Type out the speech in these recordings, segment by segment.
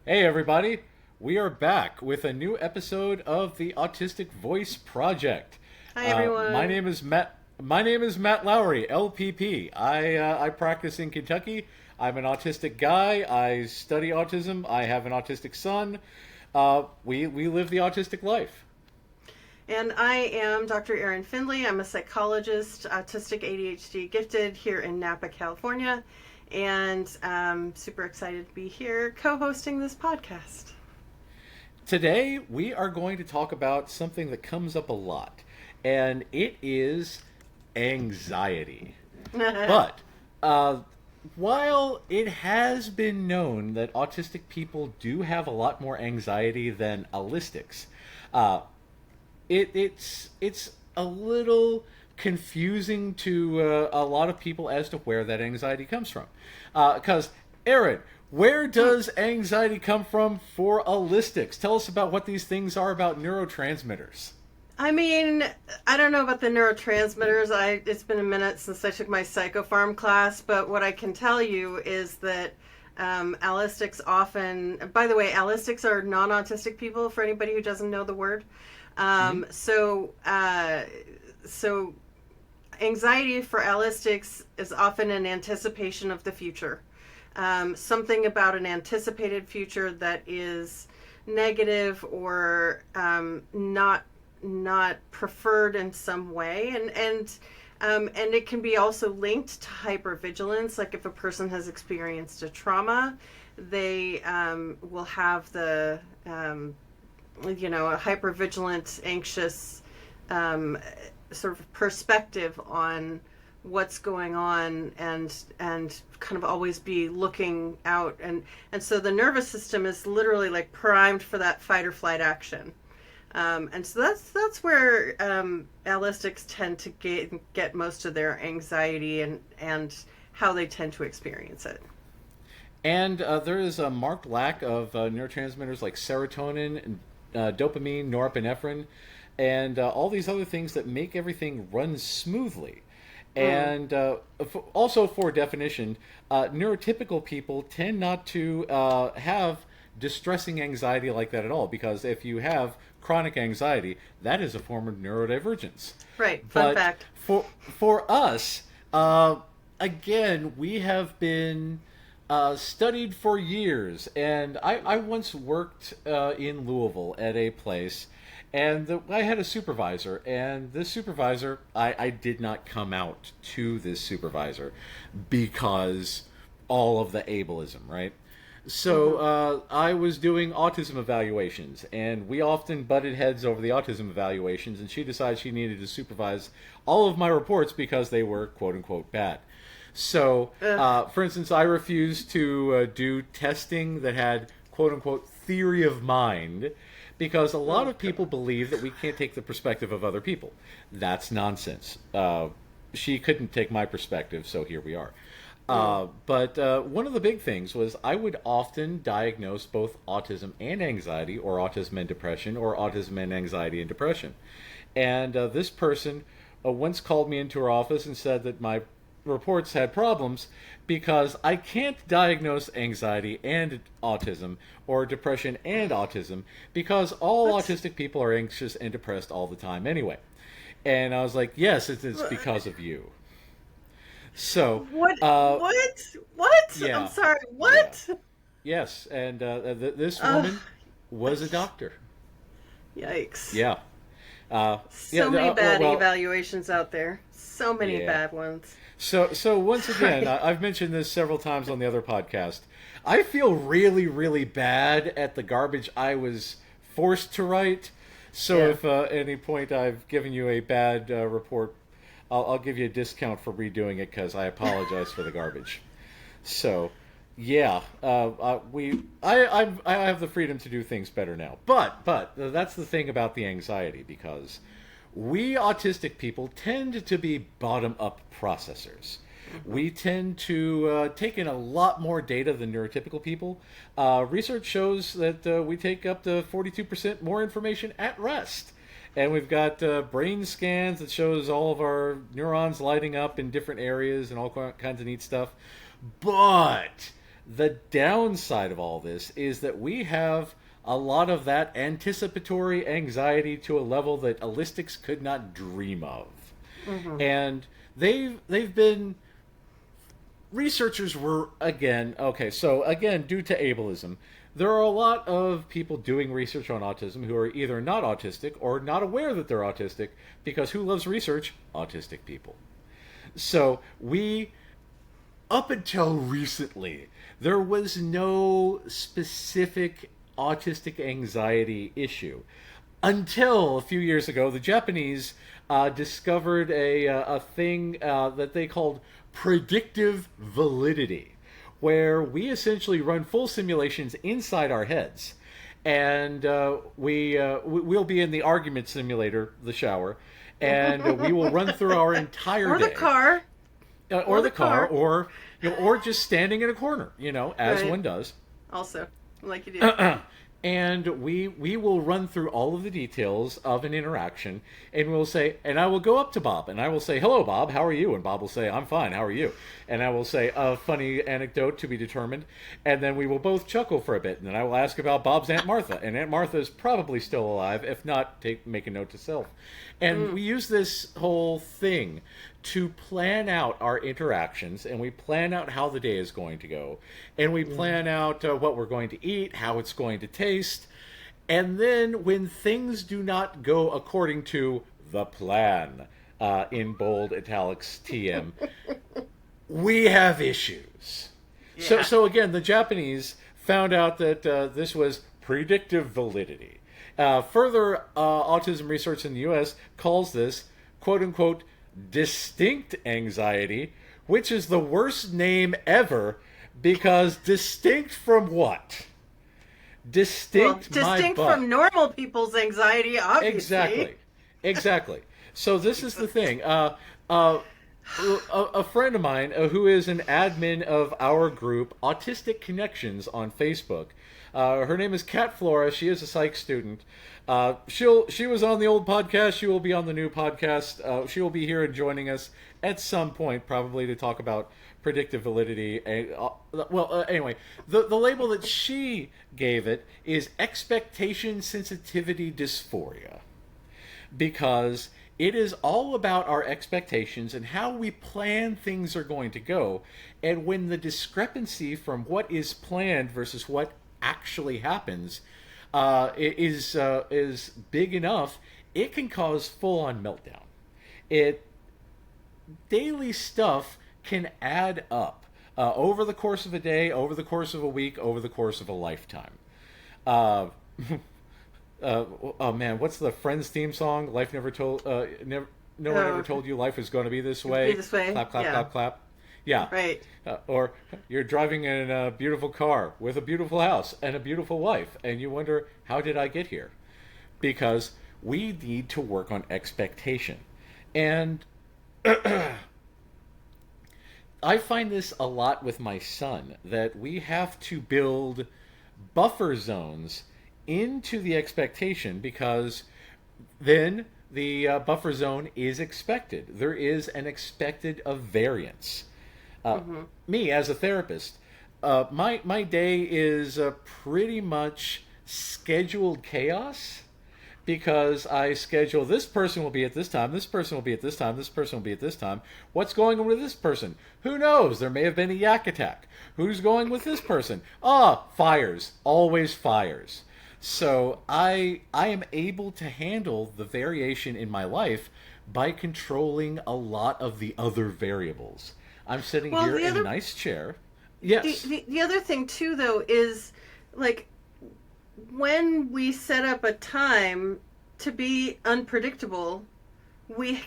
Hey everybody, we are back with a new episode of the Autistic Voice Project. Hi My everyone. name is Matt. My name is Matt Lowry, LPP. I practice in Kentucky. I'm an autistic guy. I study autism. I have an autistic son. We live the autistic life. And I am Dr. Erin Findley. I'm a psychologist, autistic ADHD gifted here in Napa, California. And I'm super excited to be here co hosting this podcast. Today we are going to talk about something that comes up a lot, and it is anxiety. But uh, while it has been known that autistic people do have a lot more anxiety than allistics, uh, it's a little confusing to a lot of people as to where that anxiety comes from. Because, Aaron, where does anxiety come from for allistics? Tell us about what these things are about neurotransmitters. I mean, I don't know about the neurotransmitters. It's been a minute since I took my psychopharm class, but what I can tell you is that allistics often, by the way, allistics are non-autistic people for anybody who doesn't know the word. Mm-hmm. So anxiety for allistics is often an anticipation of the future. Something about an anticipated future that is negative or not preferred in some way, and it can be also linked to hypervigilance. Like if a person has experienced a trauma, they will have the a hypervigilant, anxious sort of perspective on what's going on, and kind of always be looking out, and so the nervous system is literally like primed for that fight or flight action. And so that's where allistics tend to get most of their anxiety and how they tend to experience it. And there is a marked lack of neurotransmitters like serotonin, dopamine, norepinephrine, and all these other things that make everything run smoothly. Mm. And also, for definition, neurotypical people tend not to have distressing anxiety like that at all, because if you have chronic anxiety, that is a form of neurodivergence. Right. Fun But fact. for us, again, we have been studied for years, and I once worked in Louisville at a place, and I had a supervisor, and this supervisor, I did not come out to this supervisor because all of the ableism, right? So Mm-hmm. I was doing autism evaluations, and we often butted heads over the autism evaluations, and she decided she needed to supervise all of my reports because they were quote unquote bad. So, Ugh. for instance, I refused to do testing that had quote unquote theory of mind because a lot Oh of people god. believe that we can't take the perspective of other people. That's nonsense. She couldn't take my perspective, so here we are. Mm. But one of the big things was I would often diagnose both autism and anxiety, or autism and depression, or autism and anxiety and depression. And this person once called me into her office and said that my reports had problems because I can't diagnose anxiety and autism, or depression and autism, because all What? autistic people are anxious and depressed all the time anyway. And I was like, yes, it's because of you. So, What? uh, What? What? I'm yeah, sorry. yeah, What? yes, and this Ugh. woman was a doctor. Yikes. Yeah, uh, yeah. So many bad Well, evaluations out there. So many yeah. bad ones. So once again, Sorry. I've mentioned this several times on the other podcast. I feel really, really bad at the garbage I was forced to write. So Yeah. if at any point I've given you a bad report, I'll give you a discount for redoing it because I apologize for the garbage. So, yeah, I have the freedom to do things better now. But that's the thing about the anxiety, because we autistic people tend to be bottom up processors. Hmm. We tend to take in a lot more data than neurotypical people. Research shows that we take up to 42% more information at rest. And we've got brain scans that shows all of our neurons lighting up in different areas and all kinds of neat stuff. But The downside of all this is that we have a lot of that anticipatory anxiety to a level that allistics could not dream of. Mm-hmm. And they've been researchers were again okay, so again, due to ableism, there are a lot of people doing research on autism who are either not autistic or not aware that they're autistic, because who loves research? Autistic people. So we, up until recently, there was no specific autistic anxiety issue. Until a few years ago, the Japanese discovered a thing that they called predictive validity, where we essentially run full simulations inside our heads. And we'll be in the argument simulator, the shower, and we will run through our entire or day. the car. Or the car, or or just standing in a corner, as Right. one does. Also, like you do. And we will run through all of the details of an interaction, and we'll say, and I will go up to Bob, and I will say, "Hello, Bob. How are you?" And Bob will say, "I'm fine. How are you?" And I will say a funny anecdote to be determined, and then we will both chuckle for a bit, and then I will ask about Bob's Aunt Martha, and Aunt Martha is probably still alive. If not, make a note to self. And we use this whole thing to plan out our interactions, and we plan out how the day is going to go, and we plan out what we're going to eat, how it's going to taste, and then when things do not go according to the plan, in bold italics TM, we have issues. Yeah. So again, the Japanese found out that this was predictive validity. Further autism research in the U.S. calls this, quote unquote, distinct anxiety, which is the worst name ever, because distinct from what? Distinct from normal people's anxiety, obviously. Exactly. So this is the thing. A friend of mine who is an admin of our group, Autistic Connections, on Facebook. Her name is Kat Flora. She is a psych student. She was on the old podcast. She will be on the new podcast. She will be here and joining us at some point, probably to talk about predictive validity. Anyway, the label that she gave it is expectation sensitivity dysphoria, because it is all about our expectations and how we plan things are going to go. And when the discrepancy from what is planned versus what actually happens is big enough, it can cause full-on meltdown. Daily stuff can add up over the course of a day, over the course of a week, over the course of a lifetime. Oh man, what's the Friends theme song? Life never told. No one ever told you life is going to be this way. Be this way. Clap, clap, Yeah. clap, clap. Yeah. Right. Or you're driving in a beautiful car with a beautiful house and a beautiful wife, and you wonder, how did I get here? Because we need to work on expectation. And I find this a lot with my son, that we have to build buffer zones into the expectation, because then the buffer zone is expected. There is an expected of variance. Me, as a therapist, my day is pretty much scheduled chaos, because I schedule this person will be at this time, this person will be at this time, this person will be at this time. What's going on with this person? Who knows? There may have been a yak attack. Who's going with this person? Fires. Always fires. So I am able to handle the variation in my life by controlling a lot of the other variables. I'm sitting here in a nice chair. Yes. The other thing too, though, is like when we set up a time to be unpredictable, we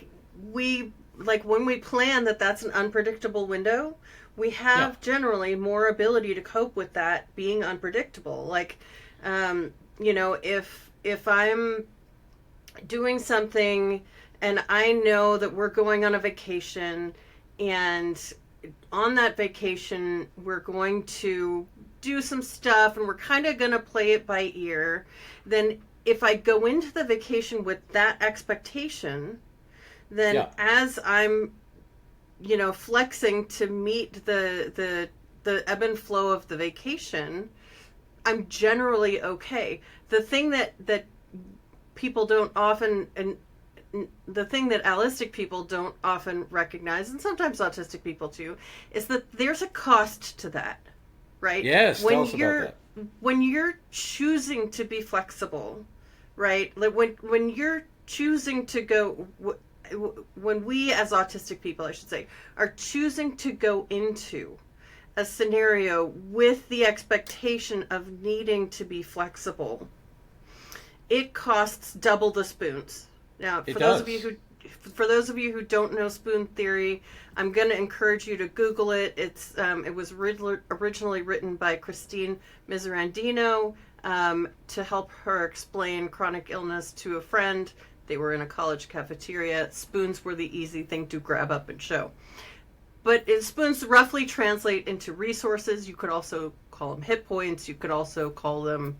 like when we plan that's an unpredictable window, we have generally more ability to cope with that being unpredictable. Like, if I'm doing something and I know that we're going on a vacation, and on that vacation we're going to do some stuff and we're kind of going to play it by ear, then if I go into the vacation with that expectation, then as I'm flexing to meet the the ebb and flow of the vacation, I'm generally okay. The thing that people don't often, and the thing that allistic people don't often recognize, and sometimes autistic people too, is that there's a cost to that, right? Yes, tell us about that. When you're choosing to be flexible, right? Like when you're choosing to go, when we as autistic people, I should say, are choosing to go into a scenario with the expectation of needing to be flexible, it costs double the spoons. Now, for those of you who don't know spoon theory, I'm going to encourage you to Google it. It was originally written by Christine Miserandino to help her explain chronic illness to a friend. They were in a college cafeteria. Spoons were the easy thing to grab up and show. But spoons roughly translate into resources. You could also call them hit points. You could also call them,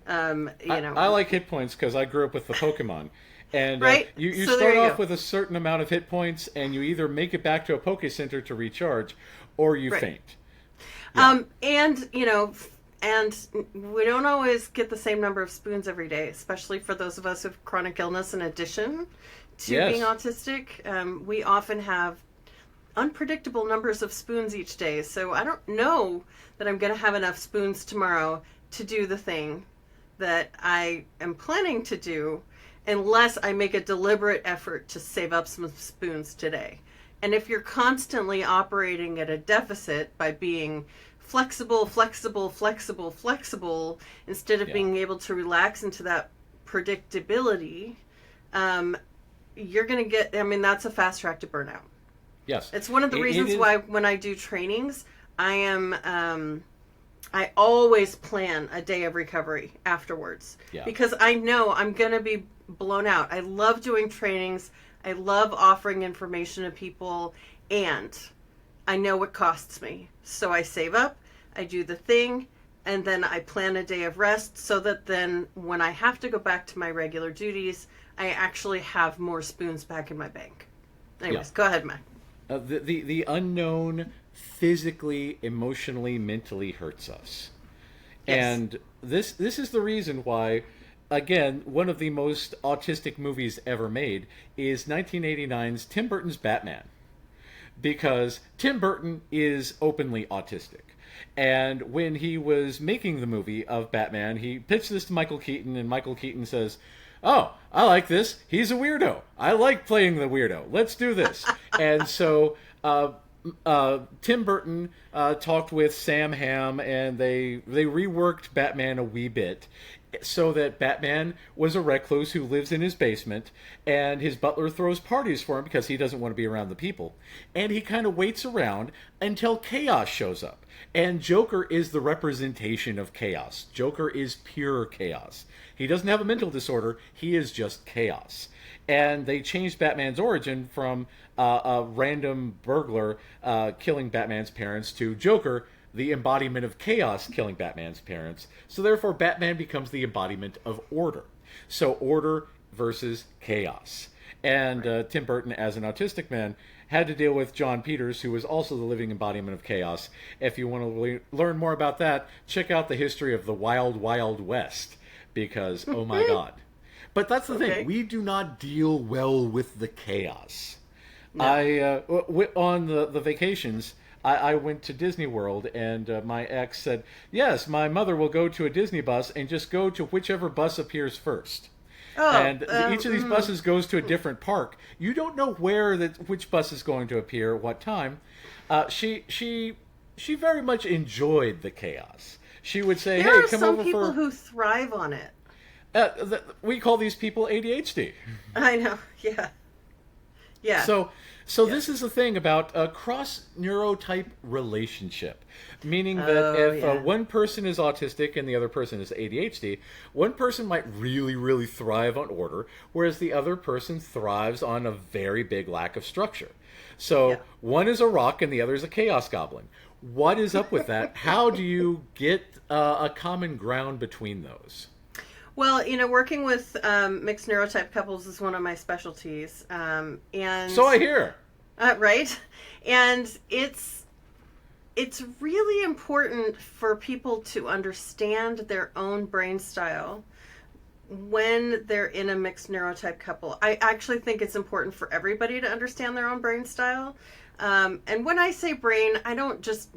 I like hit points because I grew up with the Pokemon. And right? you So start you off go. with a certain amount of hit points, and you either make it back to a Poke Center to recharge, or you Right. faint. And we don't always get the same number of spoons every day, especially for those of us with chronic illness in addition to Yes. being autistic. We often have unpredictable numbers of spoons each day. So I don't know that I'm going to have enough spoons tomorrow to do the thing that I am planning to do unless I make a deliberate effort to save up some spoons today. And if you're constantly operating at a deficit by being flexible, instead of being able to relax into that predictability, you're going to get, that's a fast track to burnout. Yes. It's one of the reasons why when I do trainings, I always plan a day of recovery afterwards. Yeah. Because I know I'm going to be blown out. I love doing trainings. I love offering information to people, and I know it costs me. So I save up, I do the thing, and then I plan a day of rest so that then when I have to go back to my regular duties, I actually have more spoons back in my bank. Anyways, Go ahead, Matt. The unknown physically, emotionally, mentally hurts us. Yes. And this is the reason why, again, one of the most autistic movies ever made is 1989's Tim Burton's Batman. Because Tim Burton is openly autistic. And when he was making the movie of Batman, he pitched this to Michael Keaton, and Michael Keaton says, "Oh, I like this. He's a weirdo. I like playing the weirdo. Let's do this." And so Tim Burton talked with Sam Hamm, and they reworked Batman a wee bit so that Batman was a recluse who lives in his basement, and his butler throws parties for him because he doesn't want to be around the people. And he kind of waits around until chaos shows up. And Joker is the representation of chaos. Joker is pure chaos. He doesn't have a mental disorder. He is just chaos. And they changed Batman's origin from a random burglar killing Batman's parents to Joker, the embodiment of chaos, killing Batman's parents. So therefore, Batman becomes the embodiment of order. So order versus chaos. And Tim Burton, as an autistic man, had to deal with John Peters, who was also the living embodiment of chaos. If you want to learn more about that, check out the history of the Wild Wild West, because, oh my God. But that's the thing. We do not deal well with the chaos. No. On the vacations, I went to Disney World, and my ex said, "Yes, my mother will go to a Disney bus and just go to whichever bus appears first." And each of these buses goes to a different park. You don't know which bus is going to appear at what time. She very much enjoyed the chaos. She would say, there "Hey, are come some over people for." who thrive on it. We call these people ADHD. I know. Yeah. Yeah. So this is the thing about a cross-neurotype relationship, meaning that if one person is autistic and the other person is ADHD, one person might really, really thrive on order, whereas the other person thrives on a very big lack of structure. So one is a rock and the other is a chaos goblin. What is up with that? How do you get a common ground between those? Well, working with mixed neurotype couples is one of my specialties. And so I hear. Right? And it's really important for people to understand their own brain style when they're in a mixed neurotype couple. I actually think it's important for everybody to understand their own brain style. And when I say brain, I don't just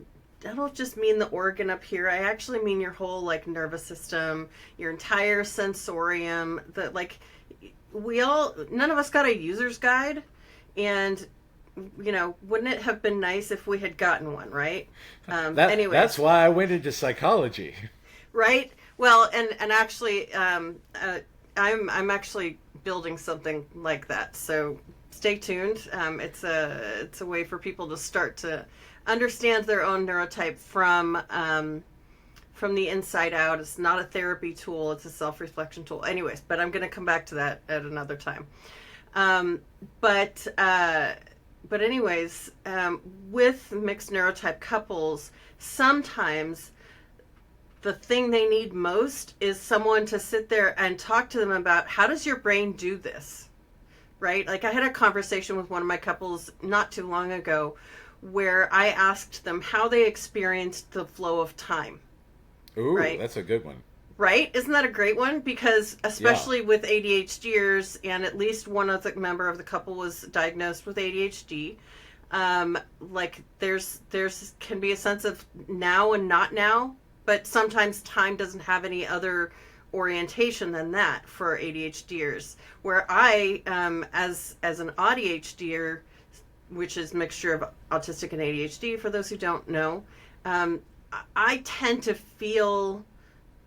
mean the organ up here. I actually mean your whole like nervous system, your entire sensorium. That like none of us got a user's guide, and wouldn't it have been nice if we had gotten one, right? Anyways, that's why I went into psychology. Right. Well, and actually, I'm actually building something like that. So stay tuned. It's a way for people to start to understand their own neurotype from the inside out. It's not a therapy tool. It's a self-reflection tool. Anyways, but I'm going to come back to that at another time. But anyways, with mixed neurotype couples, sometimes the thing they need most is someone to sit there and talk to them about, how does your brain do this? Right? Like I had a conversation with one of my couples not too long ago where I asked them how they experienced the flow of time. Ooh, right? That's a good one. Right? Isn't that a great one? Because especially with ADHDers, and at least one of the member of the couple was diagnosed with ADHD, like there's can be a sense of now and not now, but sometimes time doesn't have any other orientation than that for ADHDers. Where I, as an ADHDer, which is a mixture of autistic and ADHD, for those who don't know, I tend to feel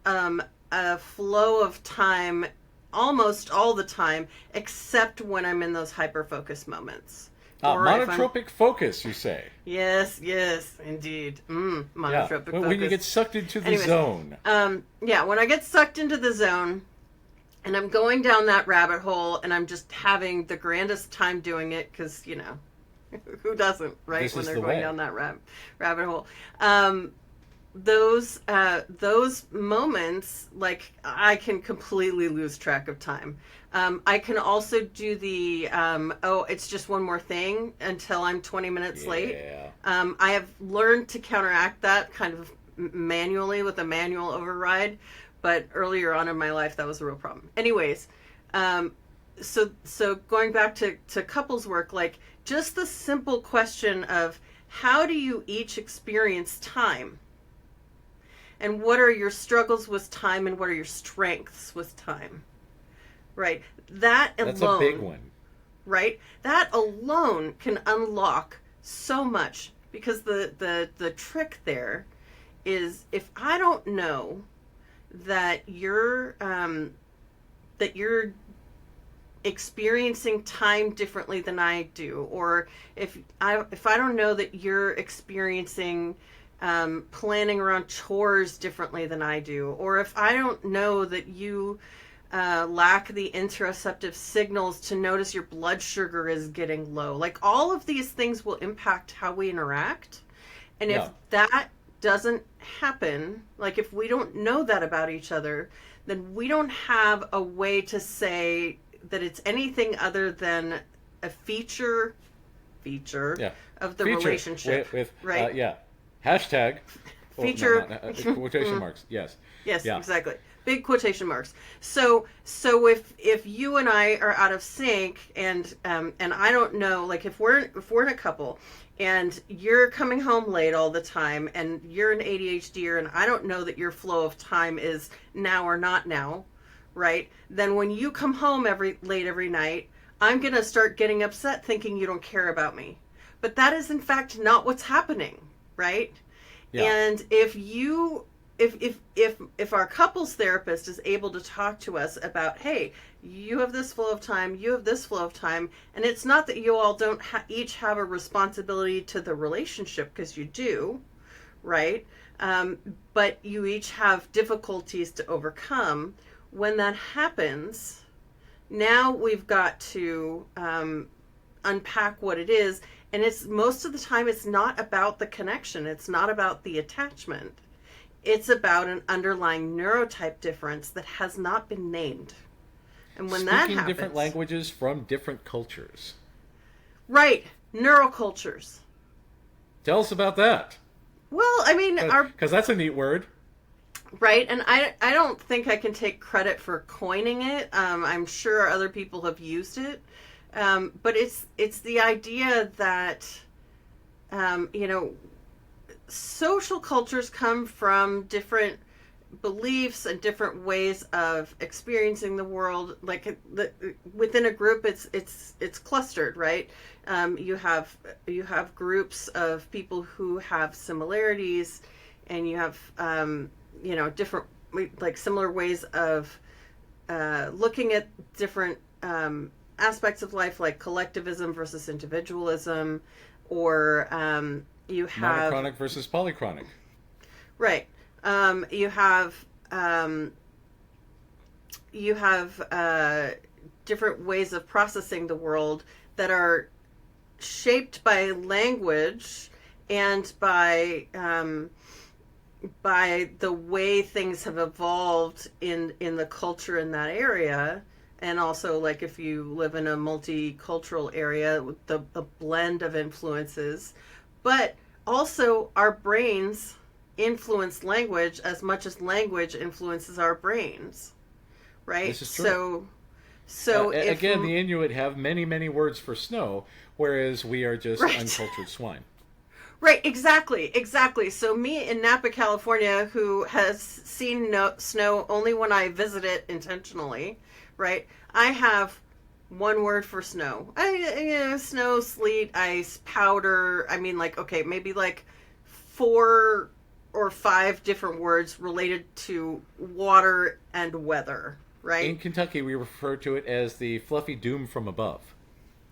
a flow of time almost all the time, except when I'm in those hyper-focus moments. Monotropic focus, you say? Yes, indeed. Monotropic focus. When you get sucked into the zone. Yeah, when I get sucked into the zone, and I'm going down that rabbit hole, and I'm just having the grandest time doing it, because, who doesn't, right? This when is they're the going way. down that rabbit hole. Those moments, like, I can completely lose track of time. I can also do the it's just one more thing until I'm 20 minutes late. I have learned to counteract that kind of manually with a manual override, but earlier on in my life that was a real problem. Anyways, so going back to couples work, like just the simple question of how do you each experience time? And what are your struggles with time, and what are your strengths with time? Right? That's alone, a big one. Right? That alone can unlock so much, because the trick there is, if I don't know that you're experiencing time differently than I do, or if I don't know that you're experiencing planning around chores differently than I do, or if I don't know that you lack the interoceptive signals to notice your blood sugar is getting low, like all of these things will impact how we interact. And if that doesn't happen, like if we don't know that about each other, then we don't have a way to say that it's anything other than a feature of the relationship. With right? Hashtag feature quotation marks. Yes, exactly, big quotation marks. So if you and I are out of sync, and I don't know, like if we're in a couple and you're coming home late all the time, and you're an ADHDer, and I don't know that your flow of time is now or not now, right? Then when you come home late every night, I'm gonna start getting upset, thinking you don't care about me. But that is in fact not what's happening, right? Yeah. And if our couples therapist is able to talk to us about, hey, you have this flow of time, you have this flow of time, and it's not that you all don't each have a responsibility to the relationship, because you do, right? But you each have difficulties to overcome. When that happens, now we've got to unpack what it is. And it's most of the time, it's not about the connection. It's not about the attachment. It's about an underlying neurotype difference that has not been named. And when that happens, different languages from different cultures. Right. Neurocultures. Tell us about that. Well, I mean, our Because that's a neat word. right, and I don't think I can take credit for coining it. I'm sure other people have used it, but it's the idea that you know, social cultures come from different beliefs and different ways of experiencing the world. Like within a group, it's clustered, right? You have groups of people who have similarities, and you have different, like, similar ways of looking at different aspects of life, like collectivism versus individualism, or you have Monochronic versus polychronic. right. You have different ways of processing the world that are shaped by language and by the way things have evolved in the culture in that area. And also, like, if you live in a multicultural area with a blend of influences, but also our brains influence language as much as language influences our brains, right? This is true. So again, the Inuit have many, many words for snow, whereas we are just right. uncultured swine. Right, exactly. So me in Napa, California, who has seen snow only when I visit it intentionally, right? I have one word for snow. Snow, sleet, ice, powder. I mean, like, okay, maybe like 4 or 5 different words related to water and weather, right? In Kentucky, we refer to it as the fluffy doom from above.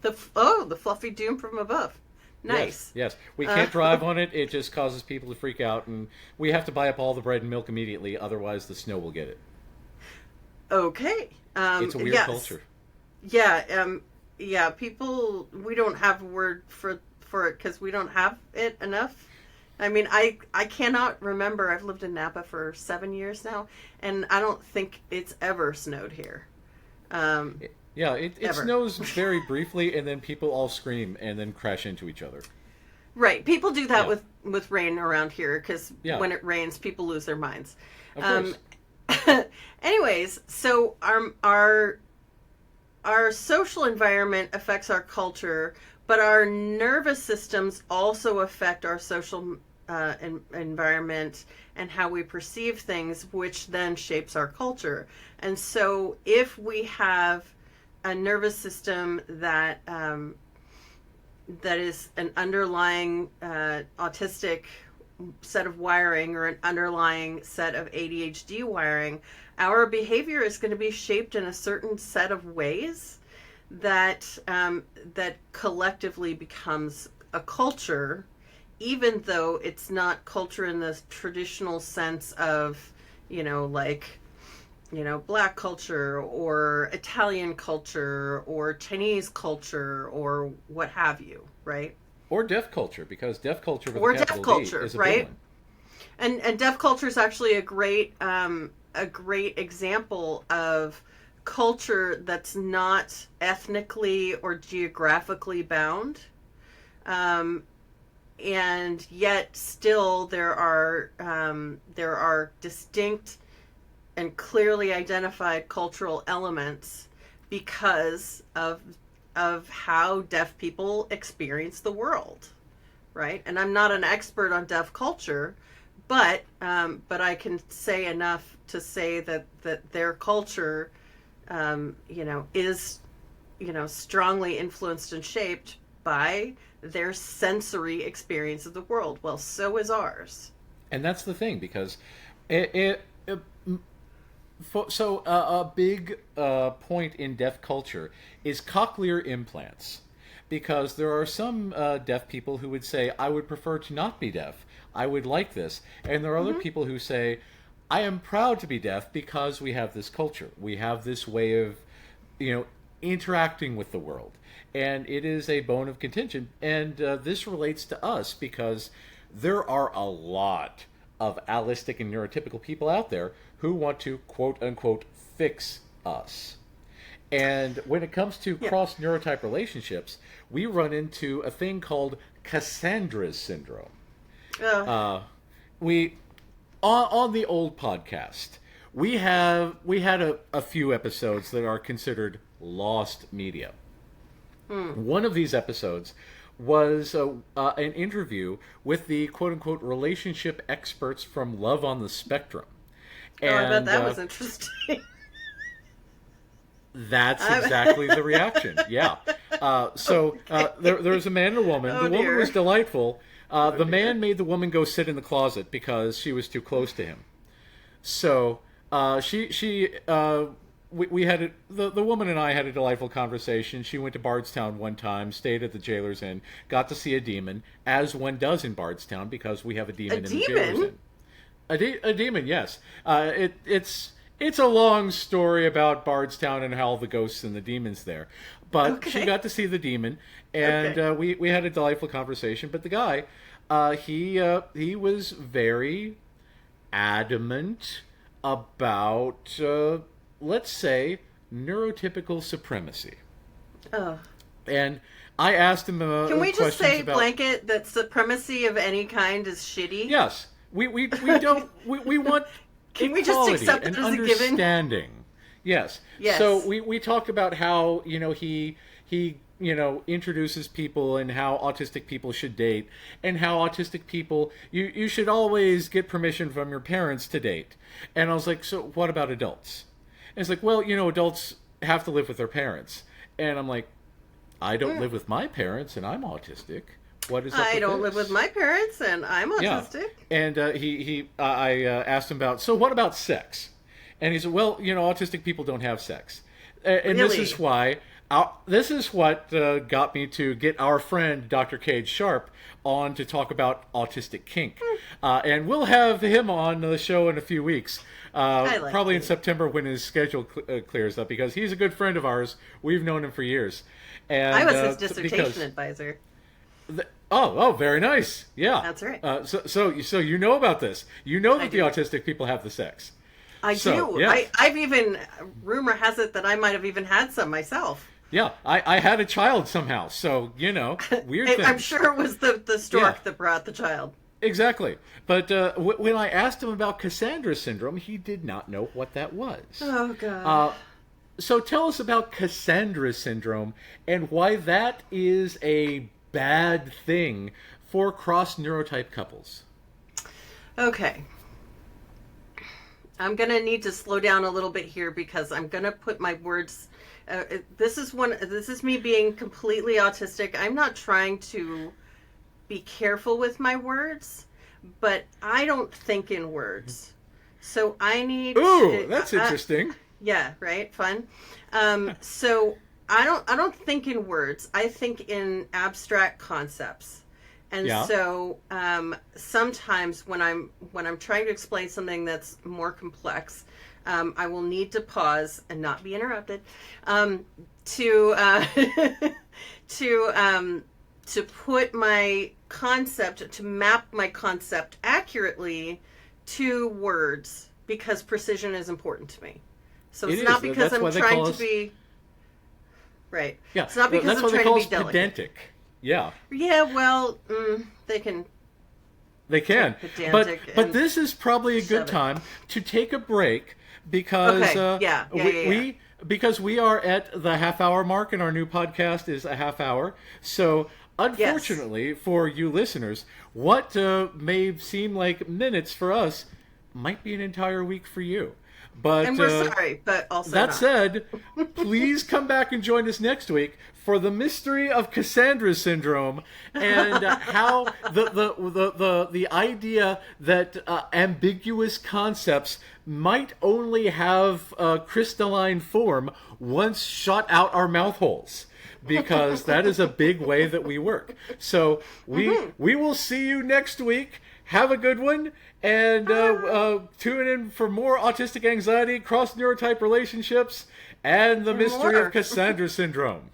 The fluffy doom from above. Nice. Yes. We can't drive on it. It just causes people to freak out, and we have to buy up all the bread and milk immediately. Otherwise, the snow will get it. Okay. It's a weird culture. Yeah. People, we don't have a word for it because we don't have it enough. I mean, I cannot remember. I've lived in Napa for 7 years now, and I don't think it's ever snowed here. Yeah, it snows very briefly, and then people all scream and then crash into each other. Right. People do that Yeah. with rain around here because when it rains, people lose their minds. Of course. Anyways, so our social environment affects our culture, but our nervous systems also affect our social environment and how we perceive things, which then shapes our culture. And so if we have a nervous system that is an underlying autistic set of wiring, or an underlying set of ADHD wiring, our behavior is going to be shaped in a certain set of ways that collectively becomes a culture, even though it's not culture in the traditional sense of, Black culture or Italian culture or Chinese culture or what have you, right? Or deaf culture, because deaf culture with Or a deaf capital culture, D is a right? big one. And deaf culture is actually a great example of culture that's not ethnically or geographically bound, and yet still there are distinct and clearly identified cultural elements because of how deaf people experience the world, right? And I'm not an expert on deaf culture, but I can say enough to say that their culture, is, strongly influenced and shaped by their sensory experience of the world. Well, so is ours. And that's the thing, because a big point in deaf culture is cochlear implants, because there are some deaf people who would say, I would prefer to not be deaf. I would like this. And there are other people who say, I am proud to be deaf because we have this culture. We have this way of, interacting with the world. And it is a bone of contention. And this relates to us because there are a lot of allistic and neurotypical people out there who want to, quote unquote, fix us. And when it comes to cross-neurotype relationships, we run into a thing called Cassandra's syndrome. Ugh. We on the old podcast, we had a few episodes that are considered lost media. One of these episodes was an interview with the quote-unquote relationship experts from Love on the Spectrum. Oh, I bet that was interesting. That's exactly the reaction. Yeah. There was a man and a woman. Oh, the woman dear. was delightful. The man made the woman go sit in the closet because she was too close to him. So we had the woman and I had a delightful conversation. She went to Bardstown one time, stayed at the Jailer's Inn, got to see a demon, as one does in Bardstown because we have a demon in the Jailer's Inn. A demon, yes. It's a long story about Bardstown and how the ghosts and the demons there. But she got to see the demon, and we had a delightful conversation. But the guy, he was very adamant about, let's say, neurotypical supremacy. Oh. And I asked him Can we just say, about, blanket, that supremacy of any kind is shitty? Yes. We don't... We want... Can we just accept it as a given? Understanding. Yes. So we talked about how, he introduces people and how autistic people should date, and how autistic people, you should always get permission from your parents to date. And I was like, so what about adults? And it's like, well, adults have to live with their parents. And I'm like, I don't live with my parents and I'm autistic. What is up I with don't this? live with my parents and I'm autistic. And I asked him about, so what about sex? And he said, well, autistic people don't have sex. And Really? this is what got me to get our friend, Dr. Cade Sharp, on to talk about autistic kink. And we'll have him on the show in a few weeks. Probably in September when his schedule clears up, because he's a good friend of ours. We've known him for years. And I was his dissertation advisor. Oh, very nice. Yeah. That's right. So you know about this. You know that the autistic people have the sex. I do. Yeah. I've even, rumor has it that I might have even had some myself. Yeah, I had a child somehow, so, weird things. I'm sure it was the stork that brought the child. Exactly. But when I asked him about Cassandra syndrome, he did not know what that was. Oh, God. So tell us about Cassandra syndrome and why that is a bad thing for cross-neurotype couples. Okay. I'm going to need to slow down a little bit here because I'm going to put my words... This is me being completely autistic. I'm not trying to be careful with my words, but I don't think in words. So I need... Ooh, that's interesting. Yeah, right? Fun. So I don't think in words. I think in abstract concepts. And so sometimes when I'm trying to explain something that's more complex, I will need to pause and not be interrupted to put my concept, to map my concept accurately to words, because precision is important to me. So it's not because I'm trying to be right. Yeah, it's not because I'm trying to be delicate. Pedantic. Yeah. Yeah, well, they can. They can. But this is probably a good time to take a break because because we are at the half-hour mark and our new podcast is a half hour. So unfortunately for you listeners, what may seem like minutes for us might be an entire week for you. But, and we're sorry, but also that said, please come back and join us next week for the mystery of Cassandra syndrome and how the idea that ambiguous concepts might only have crystalline form once shot out our mouth holes. Because that is a big way that we work. So we will see you next week. Have a good one, and tune in for more autistic anxiety, cross-neurotype relationships, and the mystery of Cassandra syndrome.